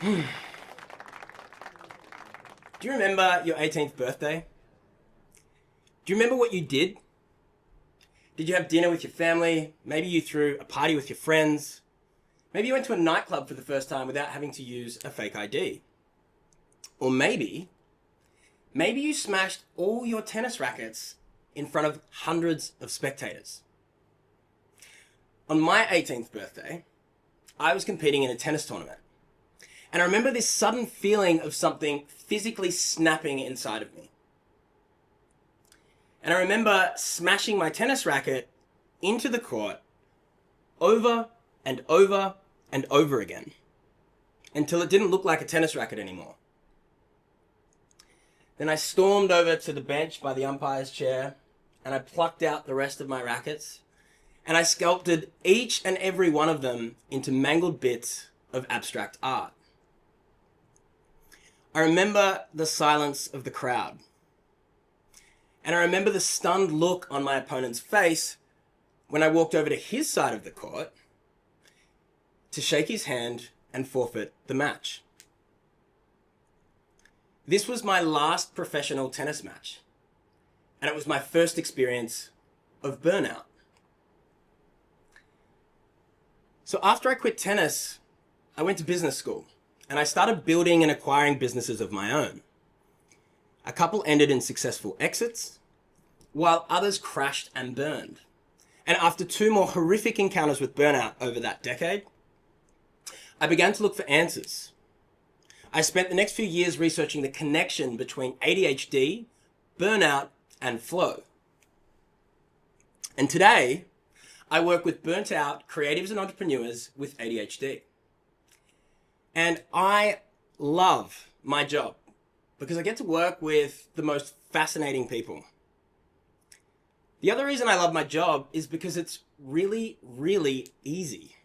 Do you remember your 18th birthday? Do you remember what you did? Did you have dinner with your family? Maybe you threw a party with your friends. Maybe you went to a nightclub for the first time without having to use a fake ID. Or maybe you smashed all your tennis rackets in front of hundreds of spectators. On my 18th birthday, I was competing in a tennis tournament. And I remember this sudden feeling of something physically snapping inside of me. And I remember smashing my tennis racket into the court over and over and over again until it didn't look like a tennis racket anymore. Then I stormed over to the bench by the umpire's chair and I plucked out the rest of my rackets and I sculpted each and every one of them into mangled bits of abstract art. I remember the silence of the crowd. And I remember the stunned look on my opponent's face when I walked over to his side of the court to shake his hand and forfeit the match. This was my last professional tennis match, and it was my first experience of burnout. So after I quit tennis, I went to business school, and I started building and acquiring businesses of my own. A couple ended in successful exits, while others crashed and burned. And after 2 more horrific encounters with burnout over that decade, I began to look for answers. I spent the next few years researching the connection between ADHD, burnout, and flow. And today, I work with burnt out creatives and entrepreneurs with ADHD. And I love my job because I get to work with the most fascinating people. The other reason I love my job is because it's really, really easy.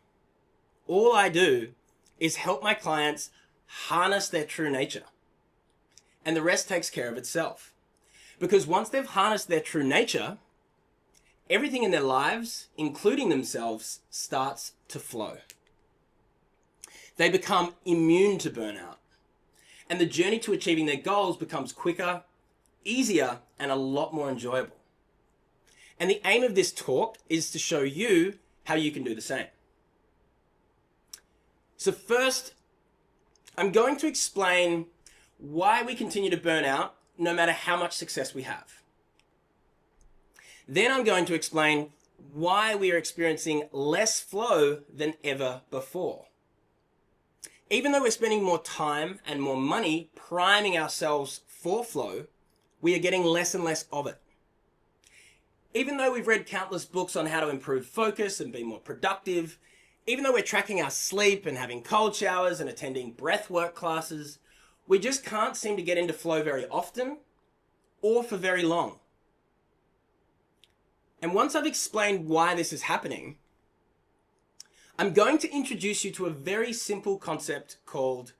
All I do is help my clients harness their true nature. And the rest takes care of itself. Because once they've harnessed their true nature, everything in their lives, including themselves, starts to flow. They become immune to burnout. And the journey to achieving their goals becomes quicker, easier, and a lot more enjoyable. And the aim of this talk is to show you how you can do the same. So first, I'm going to explain why we continue to burn out no matter how much success we have. Then I'm going to explain why we are experiencing less flow than ever before. Even though we're spending more time and more money priming ourselves for flow, we are getting less and less of it. Even though we've read countless books on how to improve focus and be more productive, even though we're tracking our sleep and having cold showers and attending breathwork classes, we just can't seem to get into flow very often or for very long. And once I've explained why this is happening, I'm going to introduce you to a very simple concept called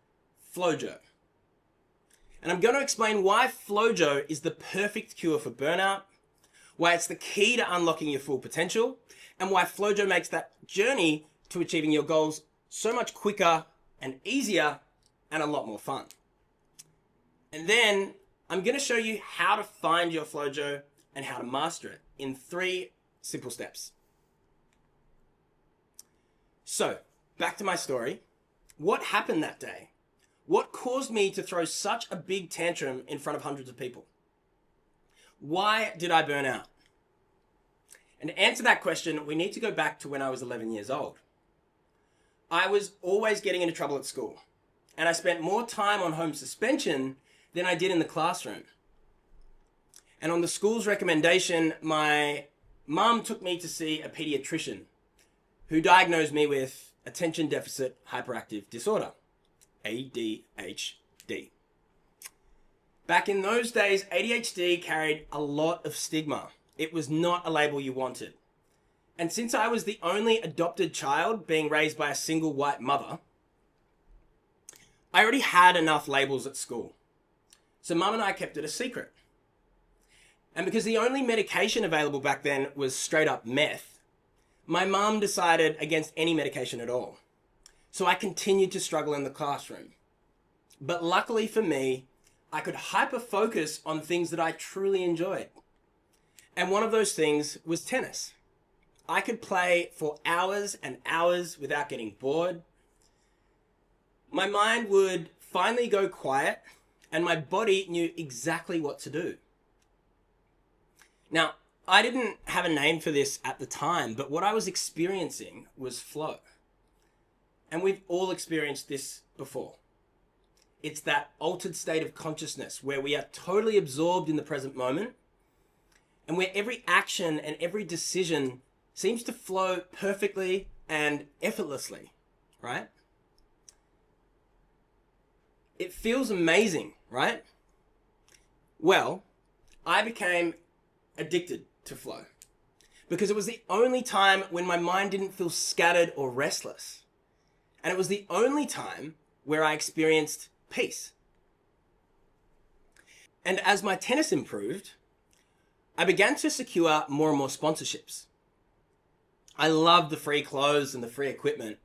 Flowjo. And I'm going to explain why Flowjo is the perfect cure for burnout, why it's the key to unlocking your full potential, and why Flowjo makes that journey to achieving your goals so much quicker and easier and a lot more fun. And then I'm going to show you how to find your Flowjo and how to master it in 3 simple steps. So, back to my story. What happened that day? What caused me to throw such a big tantrum in front of hundreds of people? Why did I burn out? And to answer that question, we need to go back to when I was 11 years old. I was always getting into trouble at school, and I spent more time on home suspension than I did in the classroom. And on the school's recommendation, my mum took me to see a pediatrician who diagnosed me with attention deficit hyperactive disorder, ADHD. Back in those days, ADHD carried a lot of stigma. It was not a label you wanted. And since I was the only adopted child being raised by a single white mother, I already had enough labels at school. So Mum and I kept it a secret. And because the only medication available back then was straight up meth, my mum decided against any medication at all. So I continued to struggle in the classroom. But luckily for me, I could hyper-focus on things that I truly enjoyed. And one of those things was tennis. I could play for hours and hours without getting bored. My mind would finally go quiet, and my body knew exactly what to do. Now, I didn't have a name for this at the time, but what I was experiencing was flow. And we've all experienced this before. It's that altered state of consciousness where we are totally absorbed in the present moment and where every action and every decision seems to flow perfectly and effortlessly, right? It feels amazing, right? Well, I became addicted to flow because it was the only time when my mind didn't feel scattered or restless. And it was the only time where I experienced peace. And as my tennis improved, I began to secure more and more sponsorships. I loved the free clothes and the free equipment,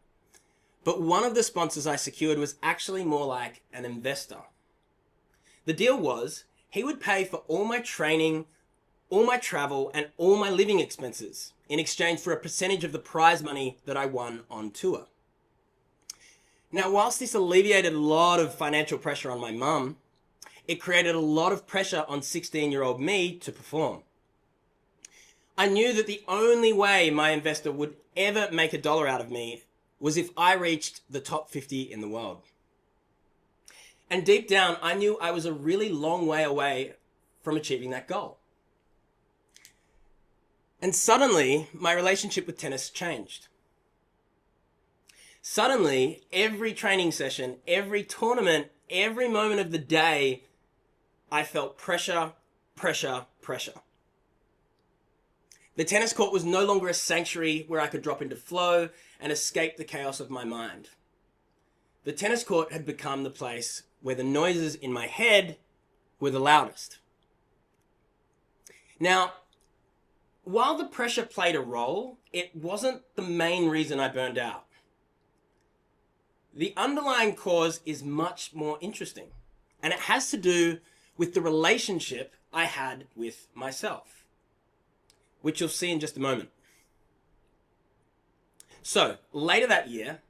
but one of the sponsors I secured was actually more like an investor. The deal was he would pay for all my training, all my travel, and all my living expenses in exchange for a percentage of the prize money that I won on tour. Now, whilst this alleviated a lot of financial pressure on my mum, it created a lot of pressure on 16-year-old me to perform. I knew that the only way my investor would ever make $1 out of me was if I reached the top 50 in the world. And deep down, I knew I was a really long way away from achieving that goal. And suddenly, my relationship with tennis changed. Suddenly, every training session, every tournament, every moment of the day, I felt pressure, pressure, pressure. The tennis court was no longer a sanctuary where I could drop into flow and escape the chaos of my mind. The tennis court had become the place where the noises in my head were the loudest. Now, while the pressure played a role, it wasn't the main reason I burned out. The underlying cause is much more interesting, and it has to do with the relationship I had with myself, which you'll see in just a moment. So, later that year,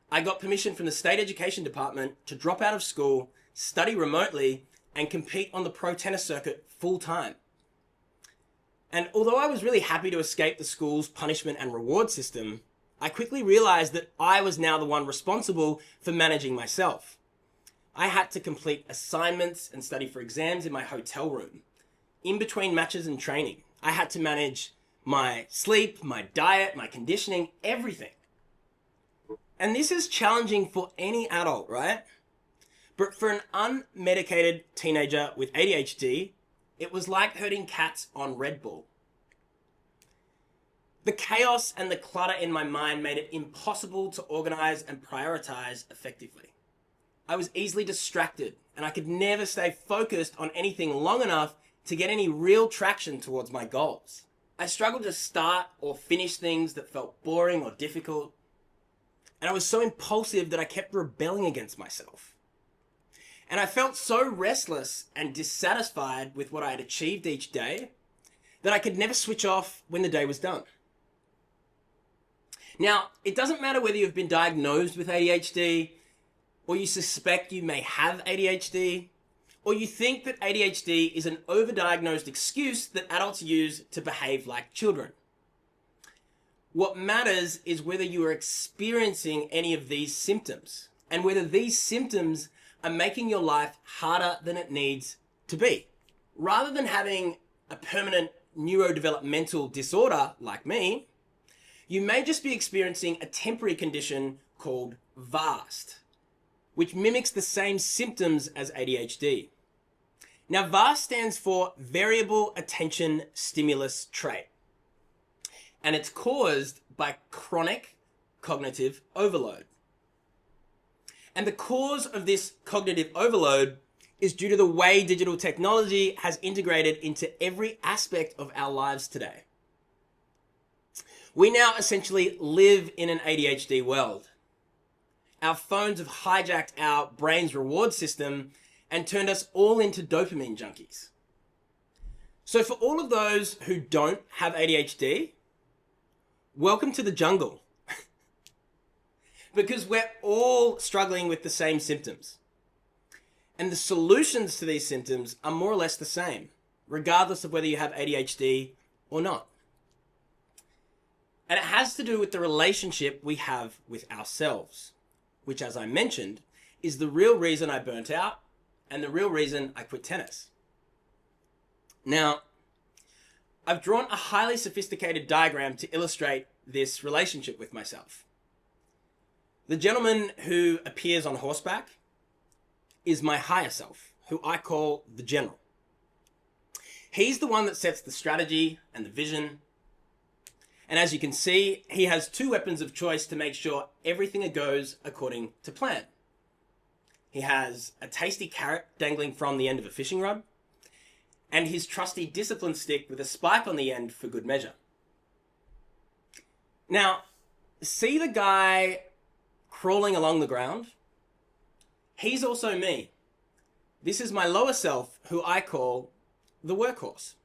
I got permission from the state education department to drop out of school, study remotely, and compete on the pro tennis circuit full time. And although I was really happy to escape the school's punishment and reward system, I quickly realized that I was now the one responsible for managing myself. I had to complete assignments and study for exams in my hotel room. In between matches and training, I had to manage my sleep, my diet, my conditioning, everything. And this is challenging for any adult, right? But for an unmedicated teenager with ADHD, it was like herding cats on Red Bull. The chaos and the clutter in my mind made it impossible to organize and prioritize effectively. I was easily distracted, and I could never stay focused on anything long enough to get any real traction towards my goals. I struggled to start or finish things that felt boring or difficult, and I was so impulsive that I kept rebelling against myself. And I felt so restless and dissatisfied with what I had achieved each day that I could never switch off when the day was done. Now, it doesn't matter whether you've been diagnosed with ADHD, or you suspect you may have ADHD, or you think that ADHD is an overdiagnosed excuse that adults use to behave like children. What matters is whether you are experiencing any of these symptoms, and whether these symptoms are making your life harder than it needs to be. Rather than having a permanent neurodevelopmental disorder like me, you may just be experiencing a temporary condition called VAST, which mimics the same symptoms as ADHD. Now, VAST stands for Variable Attention Stimulus Trait, and it's caused by chronic cognitive overload. And the cause of this cognitive overload is due to the way digital technology has integrated into every aspect of our lives today. We now essentially live in an ADHD world. Our phones have hijacked our brain's reward system and turned us all into dopamine junkies. So for all of those who don't have ADHD, welcome to the jungle. Because we're all struggling with the same symptoms. And the solutions to these symptoms are more or less the same, regardless of whether you have ADHD or not. And it has to do with the relationship we have with ourselves, which, as I mentioned, is the real reason I burnt out and the real reason I quit tennis. Now, I've drawn a highly sophisticated diagram to illustrate this relationship with myself. The gentleman who appears on horseback is my higher self, who I call the general. He's the one that sets the strategy and the vision. And as you can see, he has two weapons of choice to make sure everything goes according to plan. He has a tasty carrot dangling from the end of a fishing rod, and his trusty discipline stick with a spike on the end for good measure. Now, see the guy crawling along the ground? He's also me. This is my lower self, who I call the workhorse.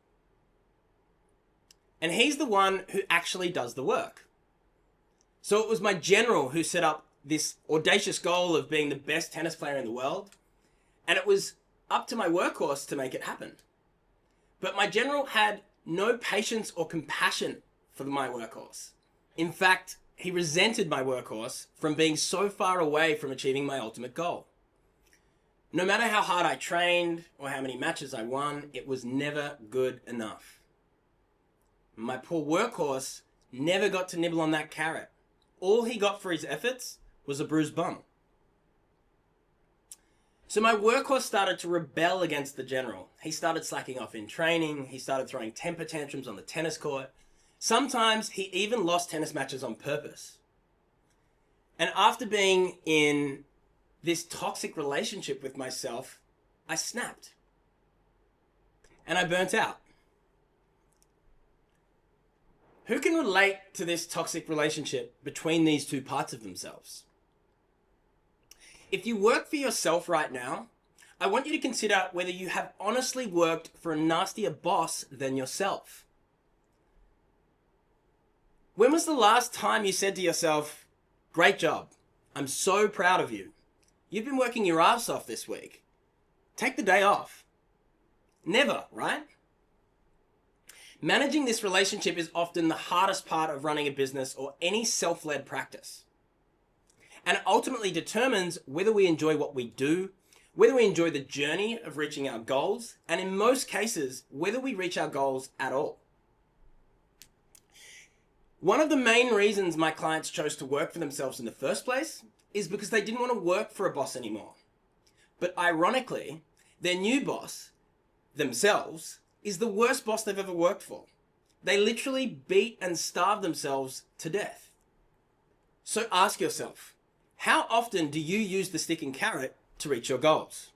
And he's the one who actually does the work. So it was my general who set up this audacious goal of being the best tennis player in the world, and it was up to my workhorse to make it happen. But my general had no patience or compassion for my workhorse. In fact, he resented my workhorse from being so far away from achieving my ultimate goal. No matter how hard I trained or how many matches I won, it was never good enough. My poor workhorse never got to nibble on that carrot. All he got for his efforts was a bruised bum. So my workhorse started to rebel against the general. He started slacking off in training. He started throwing temper tantrums on the tennis court. Sometimes he even lost tennis matches on purpose. And after being in this toxic relationship with myself, I snapped. And I burnt out. Who can relate to this toxic relationship between these two parts of themselves? If you work for yourself right now, I want you to consider whether you have honestly worked for a nastier boss than yourself. When was the last time you said to yourself, "Great job, I'm so proud of you. You've been working your ass off this week. Take the day off"? Never, right? Managing this relationship is often the hardest part of running a business or any self-led practice. And it ultimately determines whether we enjoy what we do, whether we enjoy the journey of reaching our goals, and in most cases, whether we reach our goals at all. One of the main reasons my clients chose to work for themselves in the first place is because they didn't want to work for a boss anymore. But ironically, their new boss, themselves, is the worst boss they've ever worked for. They literally beat and starve themselves to death. So ask yourself, how often do you use the stick and carrot to reach your goals?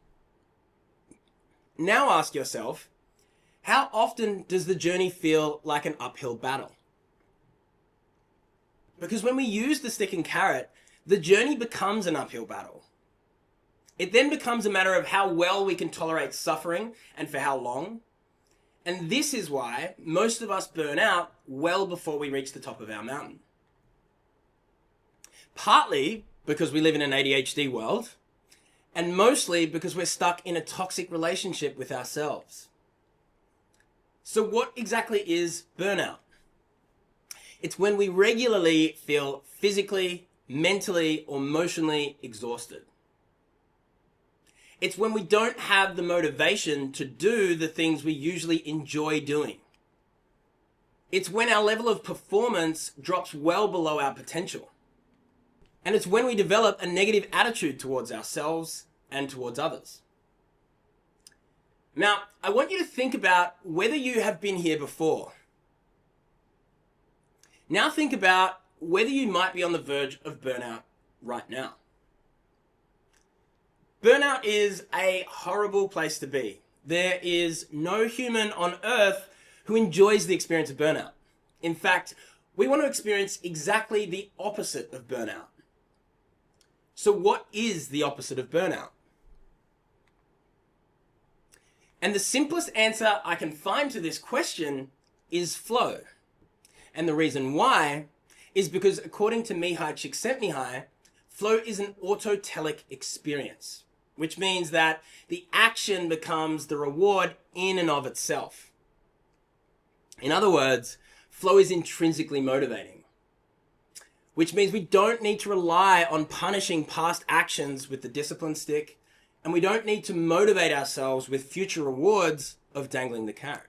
Now ask yourself, how often does the journey feel like an uphill battle? Because when we use the stick and carrot, the journey becomes an uphill battle. It then becomes a matter of how well we can tolerate suffering and for how long. And this is why most of us burn out well before we reach the top of our mountain. Partly because we live in an ADHD world, and mostly because we're stuck in a toxic relationship with ourselves. So what exactly is burnout? It's when we regularly feel physically, mentally, or emotionally exhausted. It's when we don't have the motivation to do the things we usually enjoy doing. It's when our level of performance drops well below our potential. And it's when we develop a negative attitude towards ourselves and towards others. Now, I want you to think about whether you have been here before. Now think about whether you might be on the verge of burnout right now. Burnout is a horrible place to be. There is no human on earth who enjoys the experience of burnout. In fact, we want to experience exactly the opposite of burnout. So what is the opposite of burnout? And the simplest answer I can find to this question is flow. And the reason why is because according to Mihai Csikszentmihalyi, flow is an autotelic experience, which means that the action becomes the reward in and of itself. In other words, flow is intrinsically motivating, which means we don't need to rely on punishing past actions with the discipline stick, and we don't need to motivate ourselves with future rewards of dangling the carrot.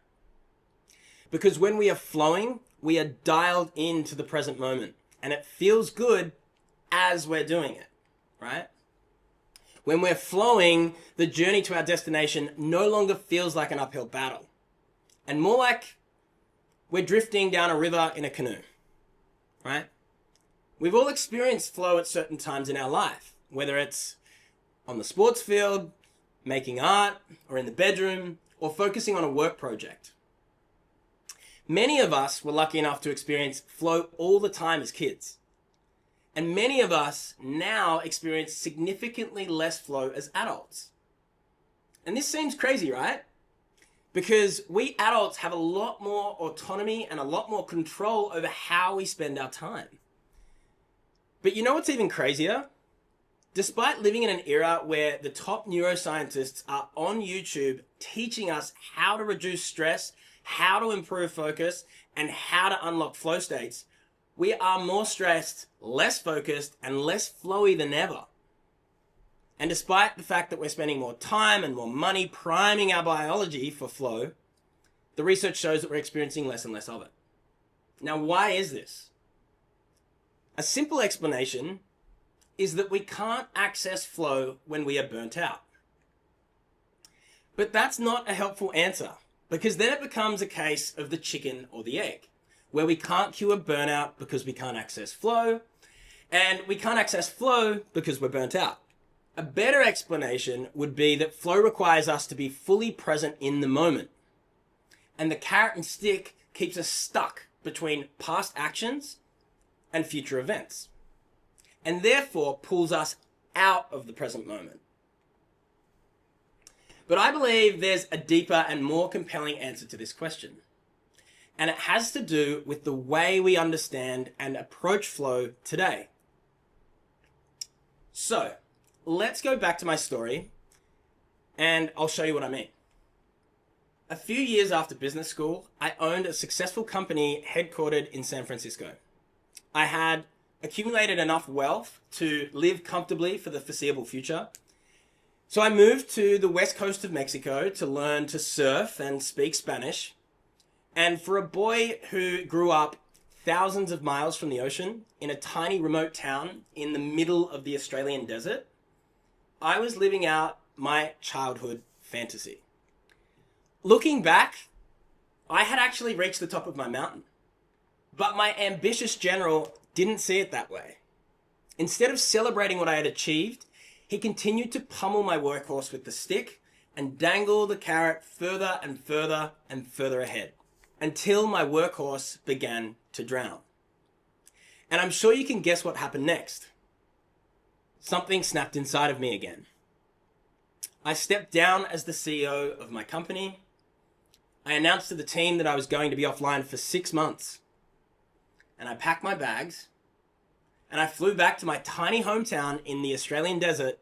Because when we are flowing, we are dialed into the present moment, and it feels good as we're doing it, right? When we're flowing, the journey to our destination no longer feels like an uphill battle, and more like we're drifting down a river in a canoe, right? We've all experienced flow at certain times in our life, whether it's on the sports field, making art, or in the bedroom, or focusing on a work project. Many of us were lucky enough to experience flow all the time as kids. And many of us now experience significantly less flow as adults. And this seems crazy, right? Because we adults have a lot more autonomy and a lot more control over how we spend our time. But you know what's even crazier? Despite living in an era where the top neuroscientists are on YouTube teaching us how to reduce stress, how to improve focus, and how to unlock flow states, we are more stressed, less focused, and less flowy than ever. And despite the fact that we're spending more time and more money priming our biology for flow, the research shows that we're experiencing less and less of it. Now, why is this? A simple explanation is that we can't access flow when we are burnt out. But that's not a helpful answer, because then it becomes a case of the chicken or the egg, where we can't cure burnout because we can't access flow, and we can't access flow because we're burnt out. A better explanation would be that flow requires us to be fully present in the moment, and the carrot and stick keeps us stuck between past actions and future events, and therefore pulls us out of the present moment. But I believe there's a deeper and more compelling answer to this question. And it has to do with the way we understand and approach flow today. So, let's go back to my story and I'll show you what I mean. A few years after business school, I owned a successful company headquartered in San Francisco. I had accumulated enough wealth to live comfortably for the foreseeable future. So I moved to the west coast of Mexico to learn to surf and speak Spanish. And for a boy who grew up thousands of miles from the ocean in a tiny remote town in the middle of the Australian desert, I was living out my childhood fantasy. Looking back, I had actually reached the top of my mountain. But my ambitious general didn't see it that way. Instead of celebrating what I had achieved, he continued to pummel my workhorse with the stick and dangle the carrot further and further and further ahead, until my workhorse began to drown. And I'm sure you can guess what happened next. Something snapped inside of me again. I stepped down as the CEO of my company. I announced to the team that I was going to be offline for 6 months. And I packed my bags and I flew back to my tiny hometown in the Australian desert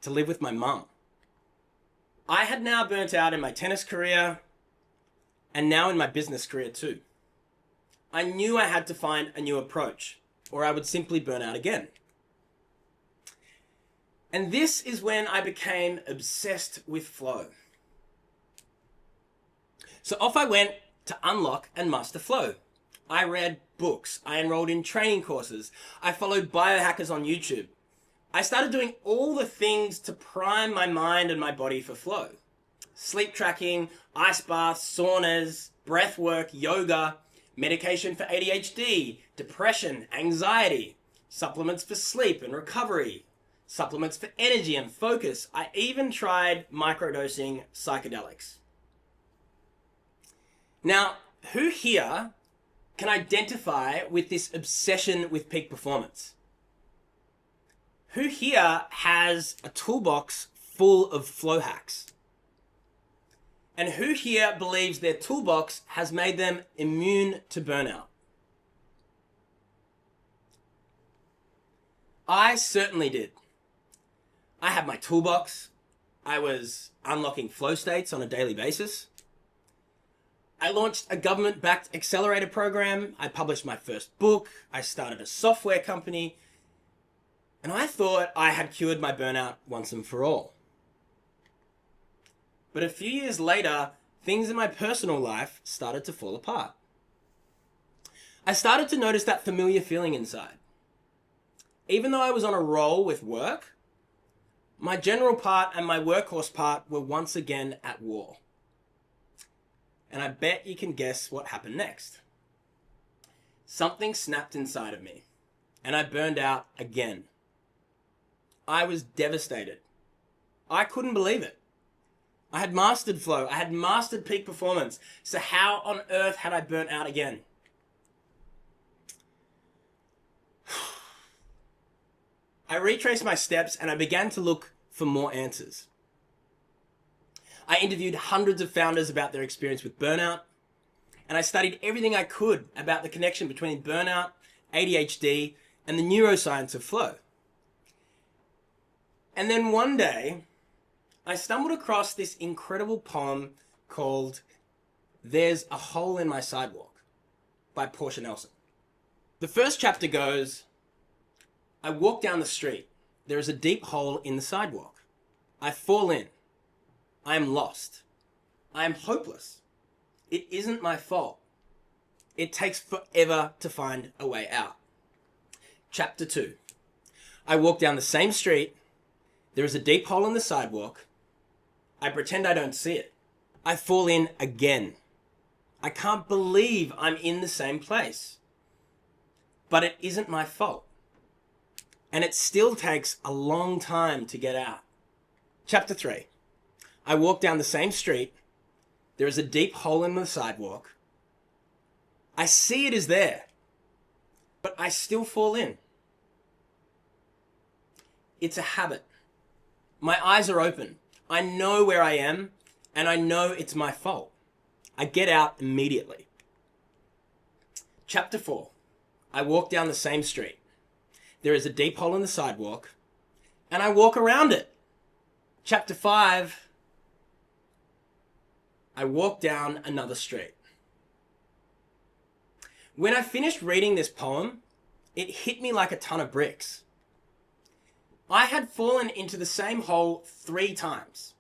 to live with my mum. I had now burnt out in my tennis career and now in my business career too. I knew I had to find a new approach or I would simply burn out again. And this is when I became obsessed with flow. So off I went to unlock and master flow. I read books, I enrolled in training courses, I followed biohackers on YouTube. I started doing all the things to prime my mind and my body for flow. Sleep tracking, ice baths, saunas, breath work, yoga, medication for ADHD, depression, anxiety, supplements for sleep and recovery, supplements for energy and focus. I even tried microdosing psychedelics. Now, who here can identify with this obsession with peak performance? Who here has a toolbox full of flow hacks? And who here believes their toolbox has made them immune to burnout? I certainly did. I had my toolbox. I was unlocking flow states on a daily basis. I launched a government-backed accelerator program. I published my first book. I started a software company. And I thought I had cured my burnout once and for all. But a few years later, things in my personal life started to fall apart. I started to notice that familiar feeling inside. Even though I was on a roll with work, my general part and my workhorse part were once again at war. And I bet you can guess what happened next. Something snapped inside of me, and I burned out again. I was devastated. I couldn't believe it. I had mastered flow. I had mastered peak performance. So how on earth had I burnt out again? I retraced my steps and I began to look for more answers. I interviewed hundreds of founders about their experience with burnout, and I studied everything I could about the connection between burnout, ADHD, and the neuroscience of flow. And then one day, I stumbled across this incredible poem called There's a Hole in My Sidewalk by Portia Nelson. The first chapter goes, I walk down the street. There is a deep hole in the sidewalk. I fall in. I am lost. I am hopeless. It isn't my fault. It takes forever to find a way out. Chapter 2. I walk down the same street. There is a deep hole in the sidewalk. I pretend I don't see it. I fall in again. I can't believe I'm in the same place. But it isn't my fault. And it still takes a long time to get out. Chapter 3. I walk down the same street. There is a deep hole in the sidewalk. I see it is there, but I still fall in. It's a habit. My eyes are open. I know where I am, and I know it's my fault. I get out immediately. Chapter 4. I walk down the same street. There is a deep hole in the sidewalk, and I walk around it. Chapter 5. I walk down another street. When I finished reading this poem, it hit me like a ton of bricks. I had fallen into the same hole 3 times.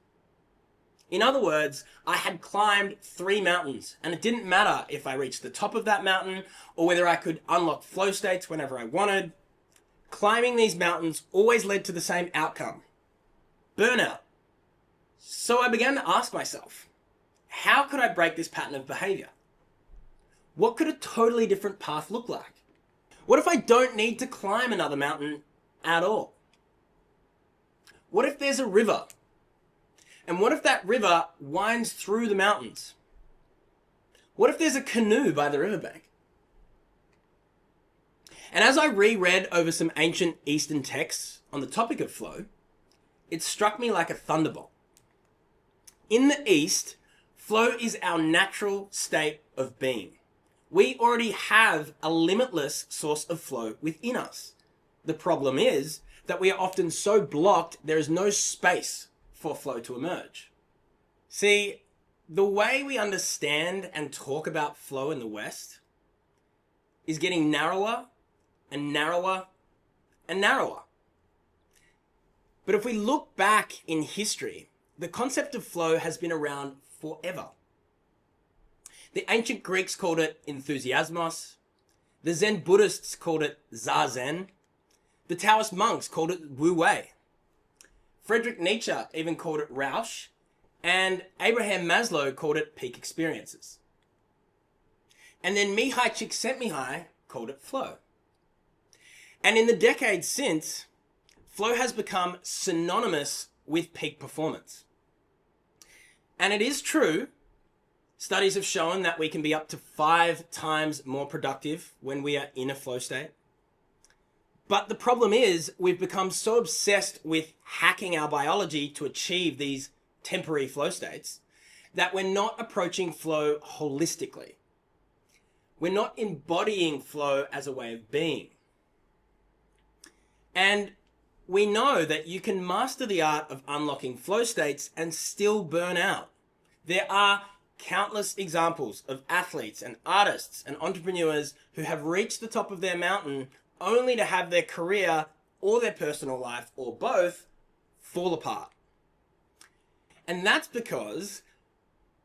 In other words, I had climbed 3 mountains, and it didn't matter if I reached the top of that mountain or whether I could unlock flow states whenever I wanted. Climbing these mountains always led to the same outcome: burnout. So I began to ask myself, how could I break this pattern of behavior? What could a totally different path look like? What if I don't need to climb another mountain at all? What if there's a river? And what if that river winds through the mountains? What if there's a canoe by the riverbank? And as I reread over some ancient Eastern texts on the topic of flow, it struck me like a thunderbolt. In the East, flow is our natural state of being. We already have a limitless source of flow within us. The problem is that we are often so blocked there is no space for flow to emerge. See, the way we understand and talk about flow in the West is getting narrower and narrower and narrower. But if we look back in history, the concept of flow has been around forever. The ancient Greeks called it enthusiasmos. The Zen Buddhists called it zazen. The Taoist monks called it wu wei. Friedrich Nietzsche even called it Rausch, and Abraham Maslow called it peak experiences. And then Mihai Csikszentmihalyi called it flow. And in the decades since, flow has become synonymous with peak performance. And it is true, studies have shown that we can be up to 5 times more productive when we are in a flow state. But the problem is we've become so obsessed with hacking our biology to achieve these temporary flow states that we're not approaching flow holistically. We're not embodying flow as a way of being. And we know that you can master the art of unlocking flow states and still burn out. There are countless examples of athletes and artists and entrepreneurs who have reached the top of their mountain only to have their career or their personal life or both fall apart. And that's because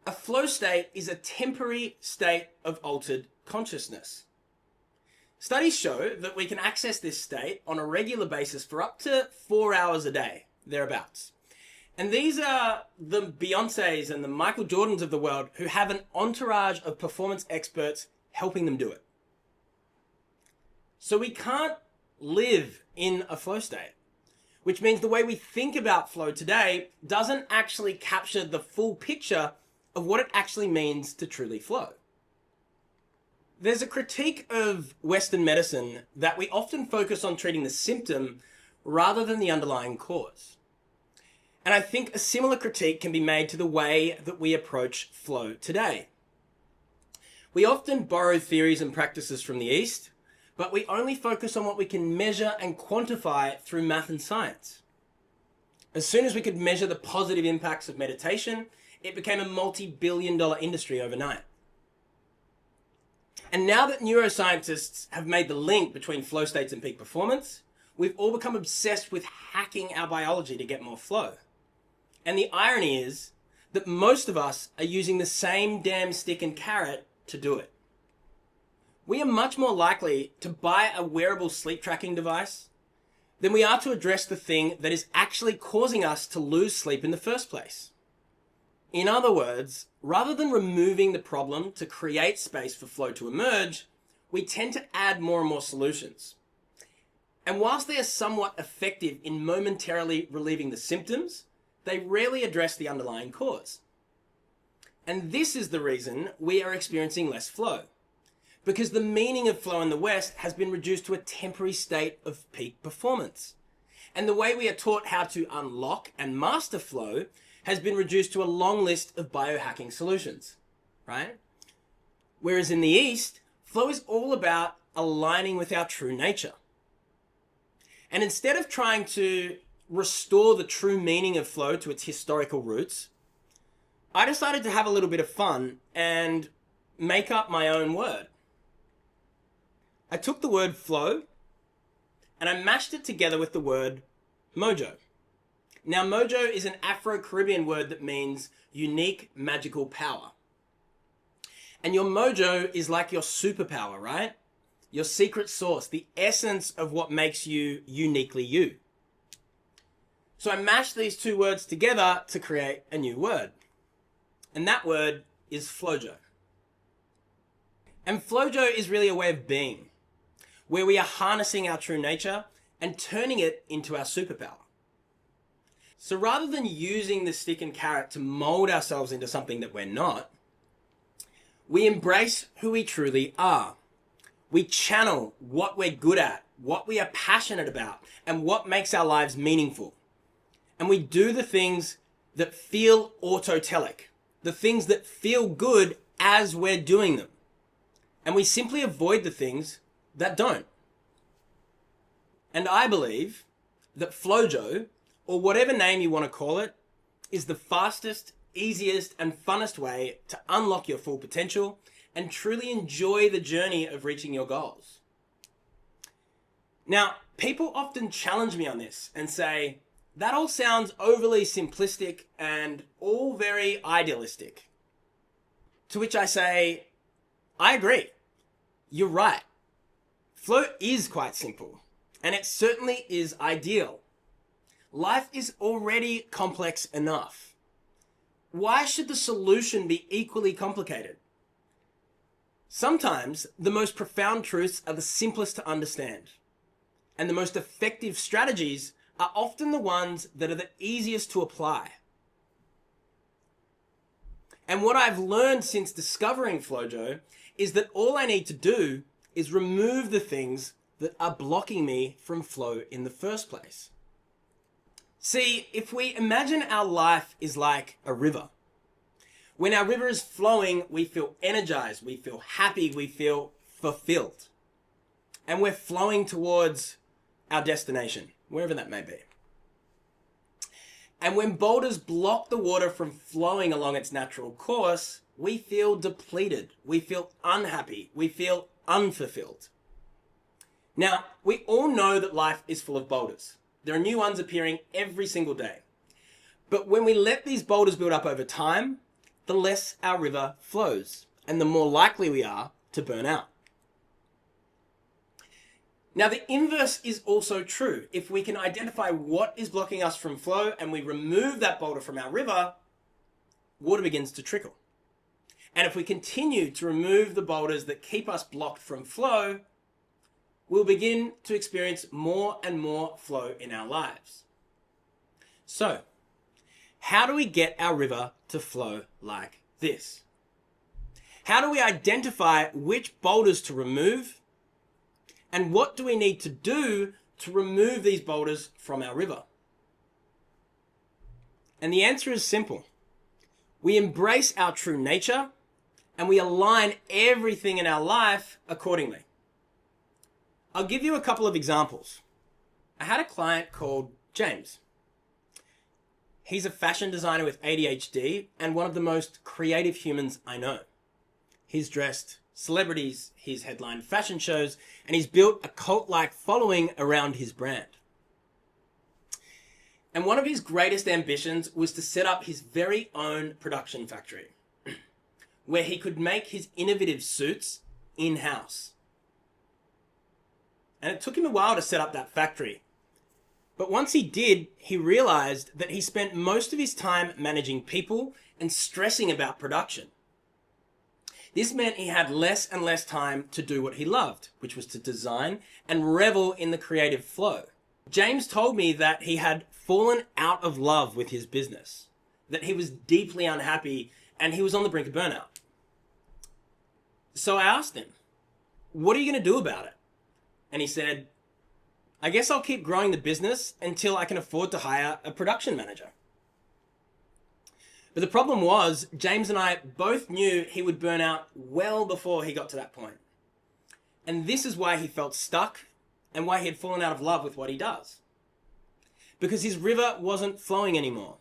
a flow state is a temporary state of altered consciousness. Studies show that we can access this state on a regular basis for up to 4 hours a day, thereabouts. And these are the Beyoncés and the Michael Jordans of the world who have an entourage of performance experts helping them do it. So we can't live in a flow state, which means the way we think about flow today doesn't actually capture the full picture of what it actually means to truly flow. There's a critique of Western medicine that we often focus on treating the symptom rather than the underlying cause. And I think a similar critique can be made to the way that we approach flow today. We often borrow theories and practices from the East, but we only focus on what we can measure and quantify through math and science. As soon as we could measure the positive impacts of meditation, it became a multi-billion-dollar industry overnight. And now that neuroscientists have made the link between flow states and peak performance, we've all become obsessed with hacking our biology to get more flow. And the irony is that most of us are using the same damn stick and carrot to do it. We are much more likely to buy a wearable sleep tracking device than we are to address the thing that is actually causing us to lose sleep in the first place. In other words, rather than removing the problem to create space for flow to emerge, we tend to add more and more solutions. And whilst they are somewhat effective in momentarily relieving the symptoms, they rarely address the underlying cause. And this is the reason we are experiencing less flow. Because the meaning of flow in the West has been reduced to a temporary state of peak performance. And the way we are taught how to unlock and master flow has been reduced to a long list of biohacking solutions, right? Whereas in the East, flow is all about aligning with our true nature. And instead of trying to restore the true meaning of flow to its historical roots, I decided to have a little bit of fun and make up my own word. I took the word flow and I mashed it together with the word mojo. Now, mojo is an Afro-Caribbean word that means unique magical power. And your mojo is like your superpower, right? Your secret sauce, the essence of what makes you uniquely you. So I mashed these two words together to create a new word. And that word is Flowjo. And Flowjo is really a way of being, where we are harnessing our true nature and turning it into our superpower. So rather than using the stick and carrot to mold ourselves into something that we're not, we embrace who we truly are. We channel what we're good at, what we are passionate about, and what makes our lives meaningful. And we do the things that feel autotelic, the things that feel good as we're doing them. And we simply avoid the things that don't. And I believe that Flowjo, or whatever name you want to call it, is the fastest, easiest, and funnest way to unlock your full potential and truly enjoy the journey of reaching your goals. Now, people often challenge me on this and say, that all sounds overly simplistic and all very idealistic. To which I say, I agree. You're right. Flow is quite simple, and it certainly is ideal. Life is already complex enough. Why should the solution be equally complicated? Sometimes the most profound truths are the simplest to understand, and the most effective strategies are often the ones that are the easiest to apply. And what I've learned since discovering Flowjo is that all I need to do is remove the things that are blocking me from flow in the first place. See, if we imagine our life is like a river, when our river is flowing, we feel energized, we feel happy, we feel fulfilled. And we're flowing towards our destination, wherever that may be. And when boulders block the water from flowing along its natural course, we feel depleted, we feel unhappy, we feel unfulfilled. Now, we all know that life is full of boulders. There are new ones appearing every single day. But when we let these boulders build up over time, the less our river flows, and the more likely we are to burn out. Now, the inverse is also true. If we can identify what is blocking us from flow and we remove that boulder from our river, water begins to trickle. And if we continue to remove the boulders that keep us blocked from flow, we'll begin to experience more and more flow in our lives. So, how do we get our river to flow like this? How do we identify which boulders to remove? And what do we need to do to remove these boulders from our river? And the answer is simple. We embrace our true nature and we align everything in our life accordingly. I'll give you a couple of examples. I had a client called James. He's a fashion designer with ADHD and one of the most creative humans I know. He's dressed celebrities, he's headlined fashion shows, and he's built a cult-like following around his brand. And one of his greatest ambitions was to set up his very own production factory, where he could make his innovative suits in-house. And it took him a while to set up that factory. But once he did, he realized that he spent most of his time managing people and stressing about production. This meant he had less and less time to do what he loved, which was to design and revel in the creative flow. James told me that he had fallen out of love with his business, that he was deeply unhappy, and he was on the brink of burnout. So I asked him, "What are you going to do about it?" And he said, "I guess I'll keep growing the business until I can afford to hire a production manager." But the problem was, James and I both knew he would burn out well before he got to that point. And this is why he felt stuck and why he had fallen out of love with what he does. Because his river wasn't flowing anymore.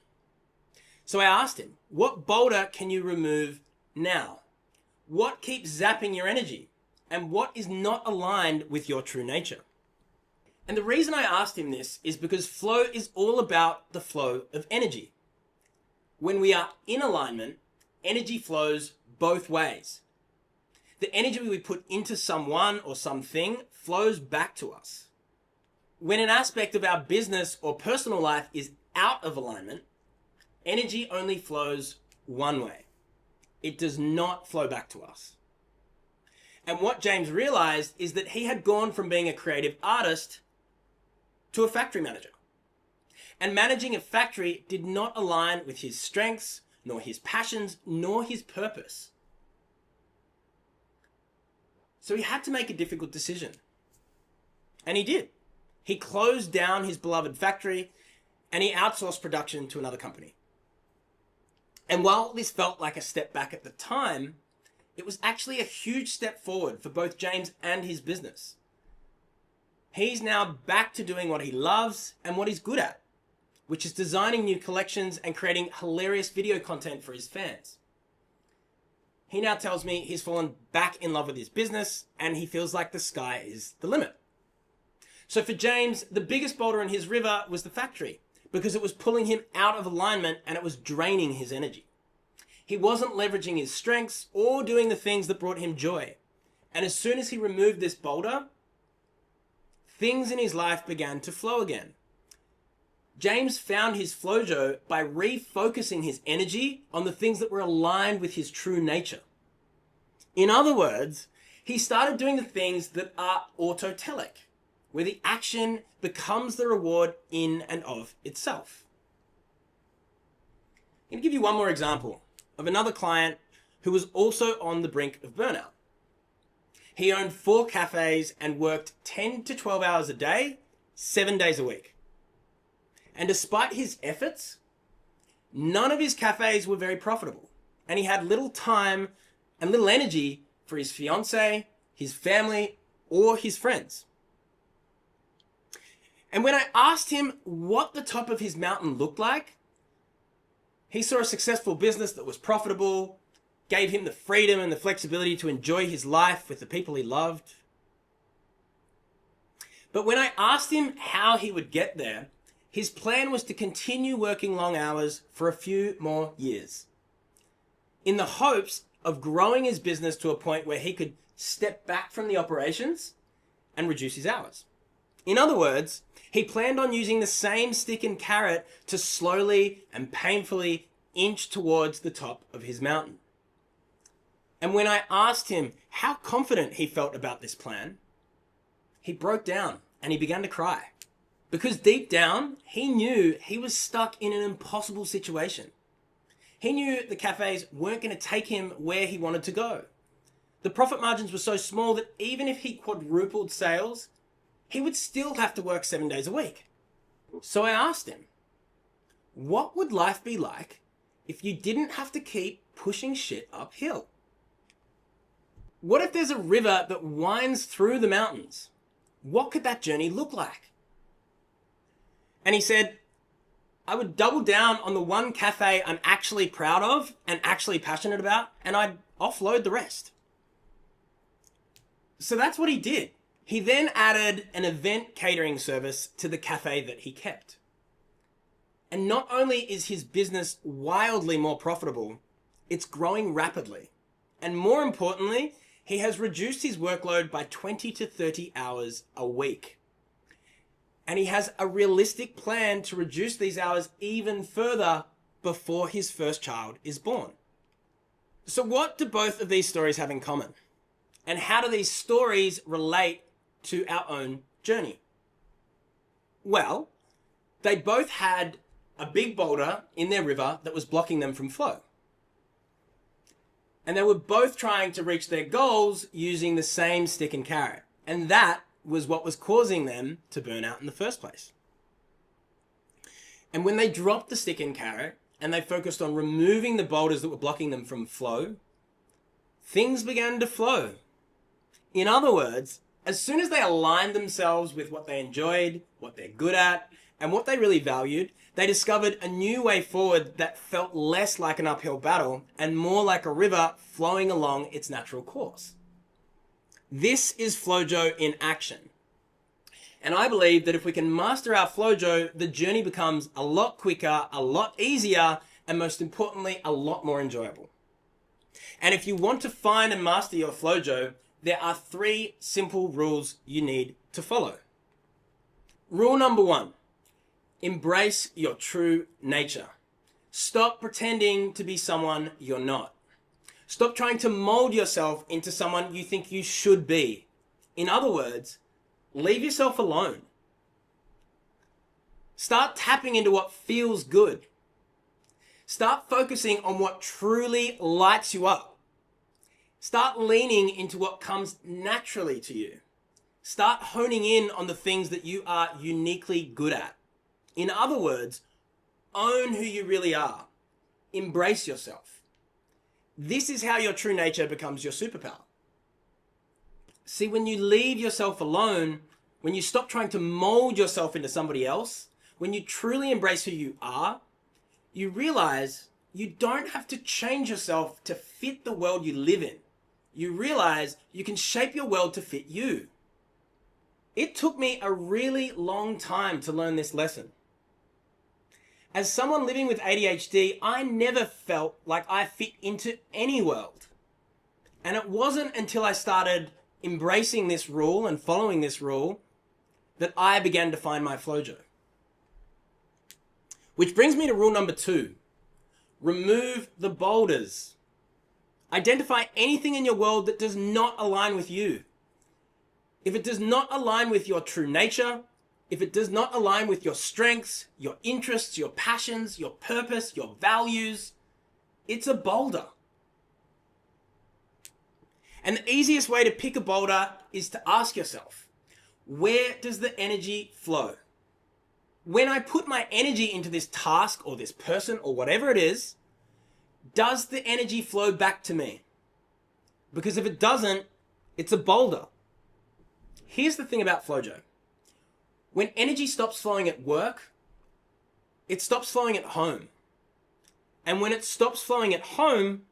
So I asked him, what boulder can you remove now? What keeps zapping your energy? And what is not aligned with your true nature? And the reason I asked him this is because flow is all about the flow of energy. When we are in alignment, energy flows both ways. The energy we put into someone or something flows back to us. When an aspect of our business or personal life is out of alignment, energy only flows one way. It does not flow back to us. And what James realized is that he had gone from being a creative artist to a factory manager. And managing a factory did not align with his strengths, nor his passions, nor his purpose. So he had to make a difficult decision. And he did. He closed down his beloved factory and he outsourced production to another company. And while this felt like a step back at the time, it was actually a huge step forward for both James and his business. He's now back to doing what he loves and what he's good at, which is designing new collections and creating hilarious video content for his fans. He now tells me he's fallen back in love with his business and he feels like the sky is the limit. So for James, the biggest boulder in his river was the factory because it was pulling him out of alignment and it was draining his energy. He wasn't leveraging his strengths or doing the things that brought him joy. And as soon as he removed this boulder, things in his life began to flow again. James found his Flowjo by refocusing his energy on the things that were aligned with his true nature. In other words, he started doing the things that are autotelic, where the action becomes the reward in and of itself. I'm going to give you one more example of another client who was also on the brink of burnout. He owned 4 cafes and worked 10 to 12 hours a day, 7 days a week. And despite his efforts, none of his cafes were very profitable. And he had little time and little energy for his fiance, his family, or his friends. And when I asked him what the top of his mountain looked like, he saw a successful business that was profitable, gave him the freedom and the flexibility to enjoy his life with the people he loved. But when I asked him how he would get there, his plan was to continue working long hours for a few more years, in the hopes of growing his business to a point where he could step back from the operations and reduce his hours. In other words, he planned on using the same stick and carrot to slowly and painfully inch towards the top of his mountain. And when I asked him how confident he felt about this plan, he broke down and he began to cry. Because deep down, he knew he was stuck in an impossible situation. He knew the cafes weren't going to take him where he wanted to go. The profit margins were so small that even if he quadrupled sales, he would still have to work 7 days a week. So I asked him, what would life be like if you didn't have to keep pushing shit uphill? What if there's a river that winds through the mountains? What could that journey look like? And he said, I would double down on the one cafe I'm actually proud of and actually passionate about, and I'd offload the rest. So that's what he did. He then added an event catering service to the cafe that he kept. And not only is his business wildly more profitable, it's growing rapidly. And more importantly, he has reduced his workload by 20 to 30 hours a week. And he has a realistic plan to reduce these hours even further before his first child is born. So what do both of these stories have in common? And how do these stories relate to our own journey? Well, they both had a big boulder in their river that was blocking them from flow. And they were both trying to reach their goals using the same stick and carrot. And that was what was causing them to burn out in the first place. And when they dropped the stick and carrot and they focused on removing the boulders that were blocking them from flow, things began to flow. In other words, as soon as they aligned themselves with what they enjoyed, what they're good at, and what they really valued, they discovered a new way forward that felt less like an uphill battle and more like a river flowing along its natural course. This is Flowjo in action. And I believe that if we can master our Flowjo, the journey becomes a lot quicker, a lot easier, and most importantly, a lot more enjoyable. And if you want to find and master your Flowjo, there are 3 simple rules you need to follow. Rule number 1, embrace your true nature. Stop pretending to be someone you're not. Stop trying to mold yourself into someone you think you should be. In other words, leave yourself alone. Start tapping into what feels good. Start focusing on what truly lights you up. Start leaning into what comes naturally to you. Start honing in on the things that you are uniquely good at. In other words, own who you really are. Embrace yourself. This is how your true nature becomes your superpower. See, when you leave yourself alone, when you stop trying to mold yourself into somebody else, when you truly embrace who you are, you realize you don't have to change yourself to fit the world you live in. You realize you can shape your world to fit you. It took me a really long time to learn this lesson. As someone living with ADHD, I never felt like I fit into any world. And it wasn't until I started embracing this rule and following this rule that I began to find my Flowjo. Which brings me to rule number 2. Remove the boulders. Identify anything in your world that does not align with you. If it does not align with your true nature, if it does not align with your strengths, your interests, your passions, your purpose, your values, it's a boulder. And the easiest way to pick a boulder is to ask yourself, where does the energy flow? When I put my energy into this task or this person or whatever it is, does the energy flow back to me? Because if it doesn't, it's a boulder. Here's the thing about Flowjo. When energy stops flowing at work, it stops flowing at home. And when it stops flowing at home,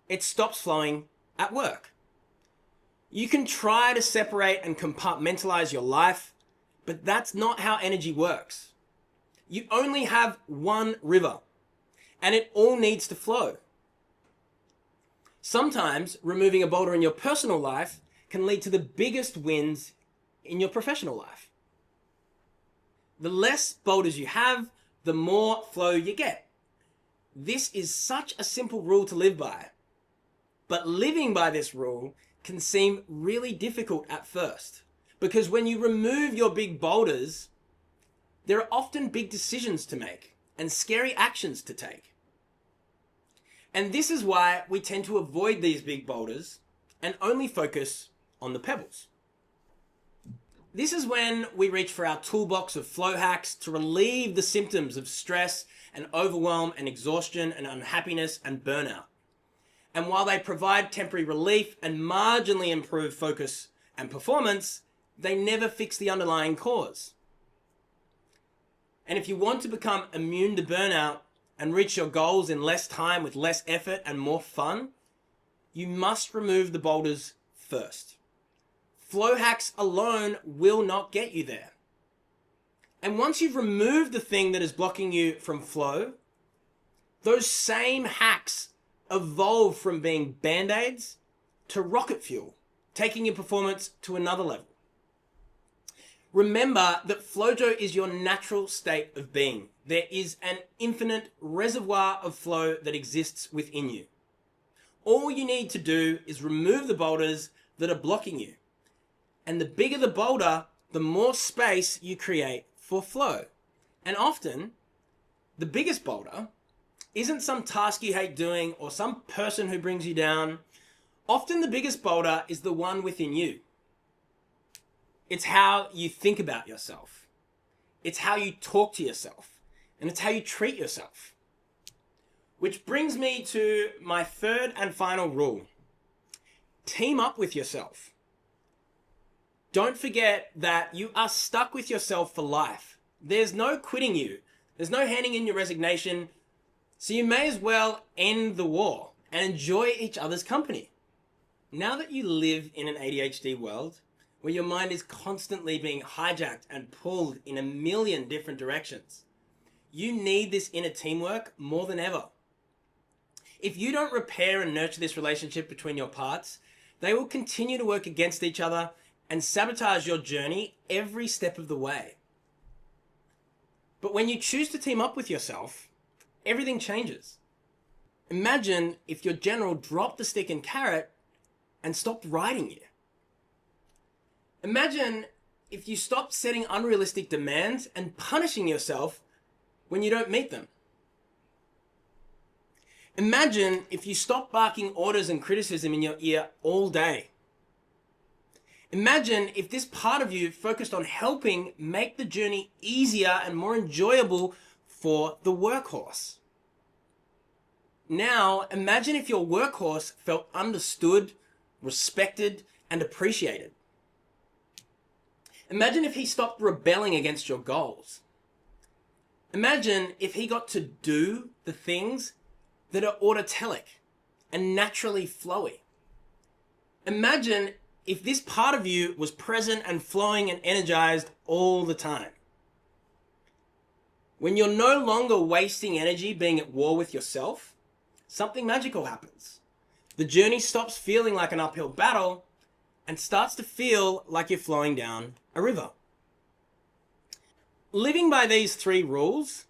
it stops flowing at work. You can try to separate and compartmentalize your life, but that's not how energy works. You only have one river, and it all needs to flow. Sometimes removing a boulder in your personal life can lead to the biggest wins in your professional life. The less boulders you have, the more flow you get. This is such a simple rule to live by. But living by this rule can seem really difficult at first. Because when you remove your big boulders, there are often big decisions to make and scary actions to take. And this is why we tend to avoid these big boulders and only focus on the pebbles. This is when we reach for our toolbox of flow hacks to relieve the symptoms of stress and overwhelm and exhaustion and unhappiness and burnout. And while they provide temporary relief and marginally improve focus and performance, they never fix the underlying cause. And if you want to become immune to burnout and reach your goals in less time with less effort and more fun, you must remove the boulders first. Flow hacks alone will not get you there. And once you've removed the thing that is blocking you from flow, those same hacks evolve from being band-aids to rocket fuel, taking your performance to another level. Remember that Flowjo is your natural state of being. There is an infinite reservoir of flow that exists within you. All you need to do is remove the boulders that are blocking you. And the bigger the boulder, the more space you create for flow. And often, the biggest boulder isn't some task you hate doing or some person who brings you down. Often the biggest boulder is the one within you. It's how you think about yourself. It's how you talk to yourself. And it's how you treat yourself. Which brings me to my third and final rule. Team up with yourself. Don't forget that you are stuck with yourself for life. There's no quitting you. There's no handing in your resignation. So you may as well end the war and enjoy each other's company. Now that you live in an ADHD world, where your mind is constantly being hijacked and pulled in a million different directions, you need this inner teamwork more than ever. If you don't repair and nurture this relationship between your parts, they will continue to work against each other and sabotage your journey every step of the way. But when you choose to team up with yourself, everything changes. Imagine if your general dropped the stick and carrot and stopped riding you. Imagine if you stopped setting unrealistic demands and punishing yourself when you don't meet them. Imagine if you stopped barking orders and criticism in your ear all day. Imagine if this part of you focused on helping make the journey easier and more enjoyable for the workhorse. Now, imagine if your workhorse felt understood, respected, and appreciated. Imagine if he stopped rebelling against your goals. Imagine if he got to do the things that are autotelic and naturally flowy. Imagine if this part of you was present and flowing and energized all the time. When you're no longer wasting energy being at war with yourself, something magical happens. The journey stops feeling like an uphill battle and starts to feel like you're flowing down a river. Living by these 3 rules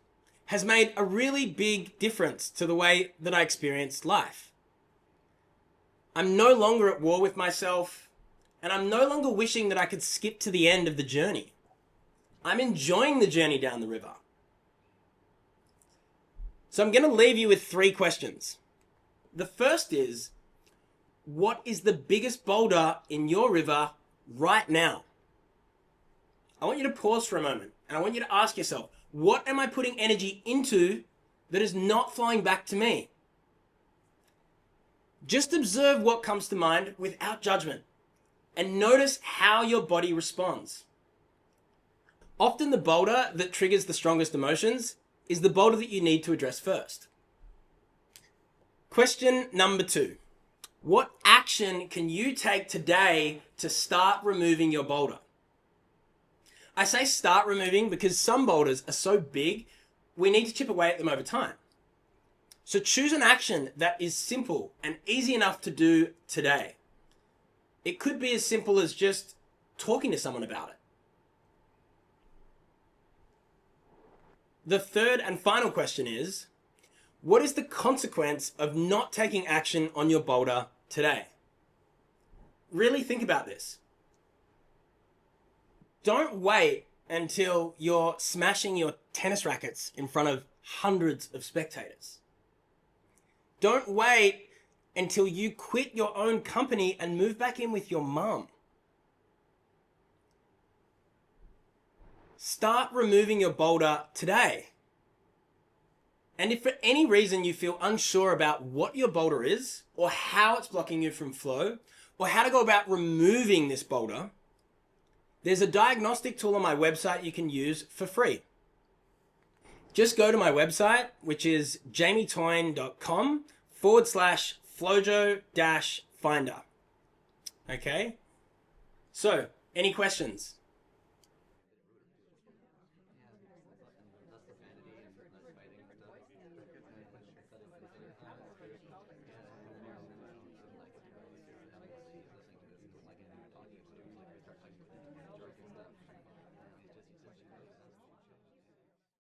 has made a really big difference to the way that I experienced life. I'm no longer at war with myself, and I'm no longer wishing that I could skip to the end of the journey. I'm enjoying the journey down the river. So I'm going to leave you with 3 questions. The first is, what is the biggest boulder in your river right now? I want you to pause for a moment and I want you to ask yourself, what am I putting energy into that is not flowing back to me? Just observe what comes to mind without judgment and notice how your body responds. Often the boulder that triggers the strongest emotions is the boulder that you need to address first. Question number 2. What action can you take today to start removing your boulder? I say start removing because some boulders are so big, we need to chip away at them over time. So choose an action that is simple and easy enough to do today. It could be as simple as just talking to someone about it. The third and final question is, what is the consequence of not taking action on your boulder today? Really think about this. Don't wait until you're smashing your tennis rackets in front of hundreds of spectators. Don't wait until you quit your own company and move back in with your mum. Start removing your boulder today. And if for any reason you feel unsure about what your boulder is, or how it's blocking you from flow, or how to go about removing this boulder, there's a diagnostic tool on my website you can use for free. Just go to my website, which is jamietoyne.com/Flowjo-Finder. Okay? So, any questions?